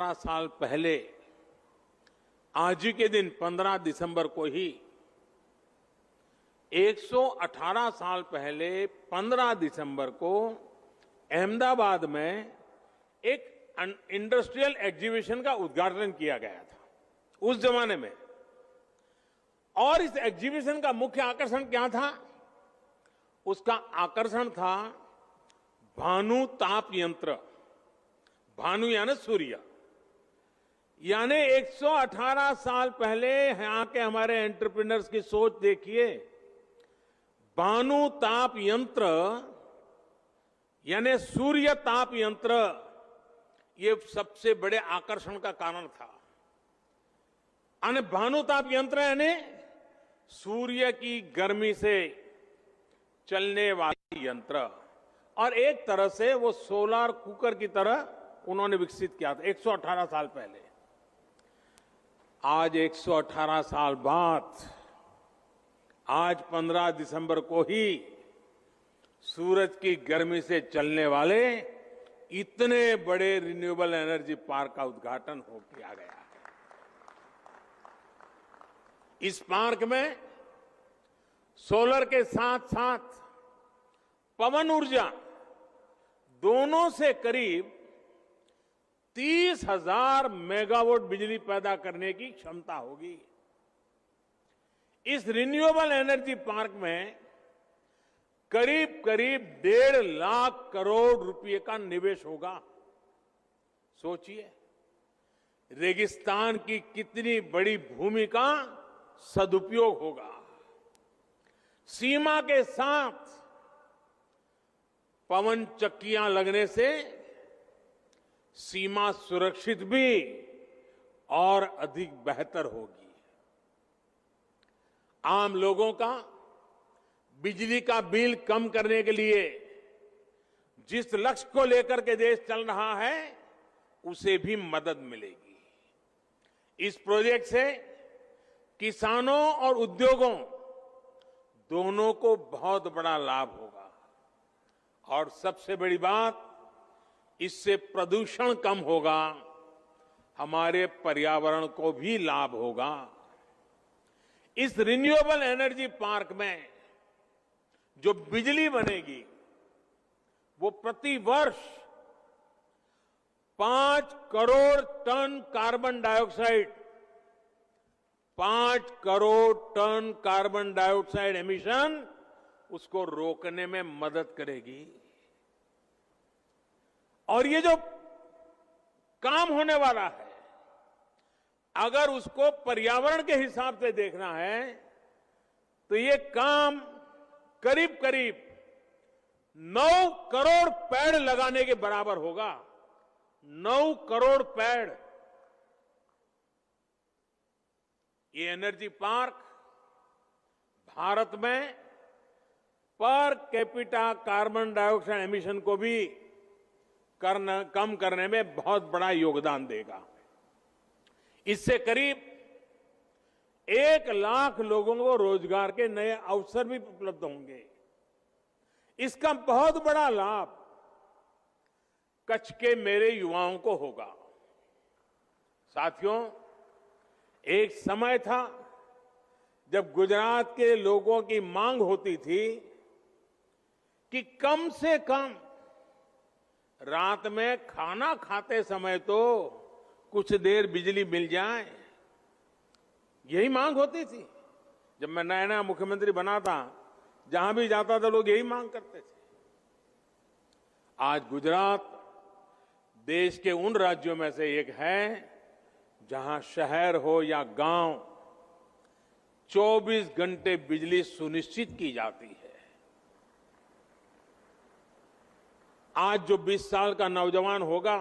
साल पहले आज ही के दिन 15 दिसंबर को ही 118 साल पहले 15 दिसंबर को अहमदाबाद में एक इंडस्ट्रियल एग्जीबिशन का उद्घाटन किया गया था उस जमाने में। और इस एग्जीबिशन का मुख्य आकर्षण क्या था? उसका आकर्षण था भानु ताप यंत्र। भानु यानी सूर्य, यानी 118 साल पहले यहां के हमारे एंटरप्रेन्योर्स की सोच देखिए। भानु ताप यंत्र यानी सूर्य ताप यंत्र, ये सबसे बड़े आकर्षण का कारण था। यानी भानु ताप यंत्र यानी सूर्य की गर्मी से चलने वाला यंत्र, और एक तरह से वो सोलर कुकर की तरह उन्होंने विकसित किया था 118 साल पहले। आज 118 साल बाद आज 15 दिसंबर को ही सूरज की गर्मी से चलने वाले इतने बड़े रिन्यूएबल एनर्जी पार्क का उद्घाटन किया गया है। इस पार्क में सोलर के साथ साथ पवन ऊर्जा दोनों से करीब 30,000 मेगावाट बिजली पैदा करने की क्षमता होगी। इस रिन्यूएबल एनर्जी पार्क में करीब करीब 1.5 लाख करोड़ रुपए का निवेश होगा। सोचिए, रेगिस्तान की कितनी बड़ी भूमि का सदुपयोग होगा। सीमा के साथ पवन चक्कियां लगने से सीमा सुरक्षित भी और अधिक बेहतर होगी। आम लोगों का बिजली का बिल कम करने के लिए जिस लक्ष्य को लेकर के देश चल रहा है, उसे भी मदद मिलेगी। इस प्रोजेक्ट से किसानों और उद्योगों दोनों को बहुत बड़ा लाभ होगा। और सबसे बड़ी बात, इससे प्रदूषण कम होगा, हमारे पर्यावरण को भी लाभ होगा। इस रिन्यूएबल एनर्जी पार्क में जो बिजली बनेगी वो प्रति वर्ष 5 crore ton carbon dioxide 5 crore ton carbon dioxide emission उसको रोकने में मदद करेगी। और ये जो काम होने वाला है, अगर उसको पर्यावरण के हिसाब से देखना है तो ये काम करीब करीब 9 करोड़ पेड़ लगाने के बराबर होगा। 9 करोड़ पेड़। ये एनर्जी पार्क भारत में per capita carbon dioxide emission को भी कम करने में बहुत बड़ा योगदान देगा। इससे करीब 1 लाख लोगों को रोजगार के नए अवसर भी उपलब्ध होंगे। इसका बहुत बड़ा लाभ कच्छ के मेरे युवाओं को होगा। साथियों, एक समय था जब गुजरात के लोगों की मांग होती थी कि कम से कम रात में खाना खाते समय तो कुछ देर बिजली मिल जाए। यही मांग होती थी। जब मैं नया नया मुख्यमंत्री बना था, जहां भी जाता था लोग यही मांग करते थे। आज गुजरात देश के उन राज्यों में से एक है जहां शहर हो या गांव 24 घंटे बिजली सुनिश्चित की जाती है। आज जो 20 साल का नौजवान होगा,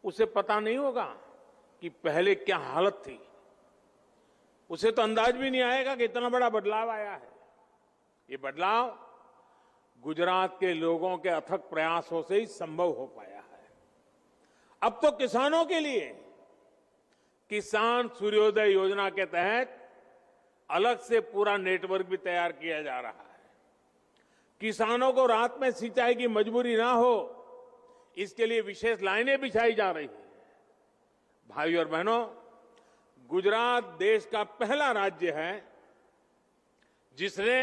उसे पता नहीं होगा कि पहले क्या हालत थी। उसे तो अंदाज भी नहीं आएगा कि इतना बड़ा बदलाव आया है। ये बदलाव गुजरात के लोगों के अथक प्रयासों से ही संभव हो पाया है। अब तो किसानों के लिए किसान सूर्योदय योजना के तहत अलग से पूरा नेटवर्क भी तैयार किया जा रहा है। किसानों को रात में सिंचाई की मजबूरी ना हो, इसके लिए विशेष लाइनें बिछाई जा रही हैं। भाइयों और बहनों, गुजरात देश का पहला राज्य है जिसने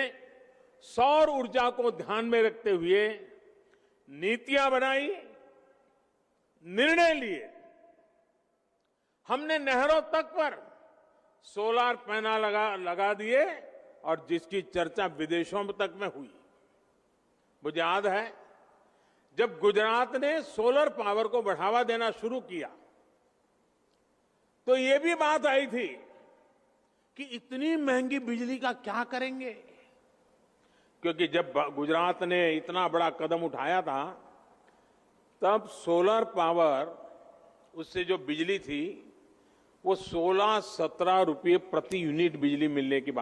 सौर ऊर्जा को ध्यान में रखते हुए नीतियां बनाई, निर्णय लिए। हमने नहरों तक पर सोलर पैनल लगा दिए और जिसकी चर्चा विदेशों तक में हुई। मुझे याद है जब गुजरात ने सोलर पावर को बढ़ावा देना शुरू किया तो ये भी बात आई थी कि इतनी महंगी बिजली का क्या करेंगे, क्योंकि जब गुजरात ने इतना बड़ा कदम उठाया था तब सोलर पावर, उससे जो बिजली थी वो 16-17 रुपये प्रति यूनिट बिजली मिलने की बात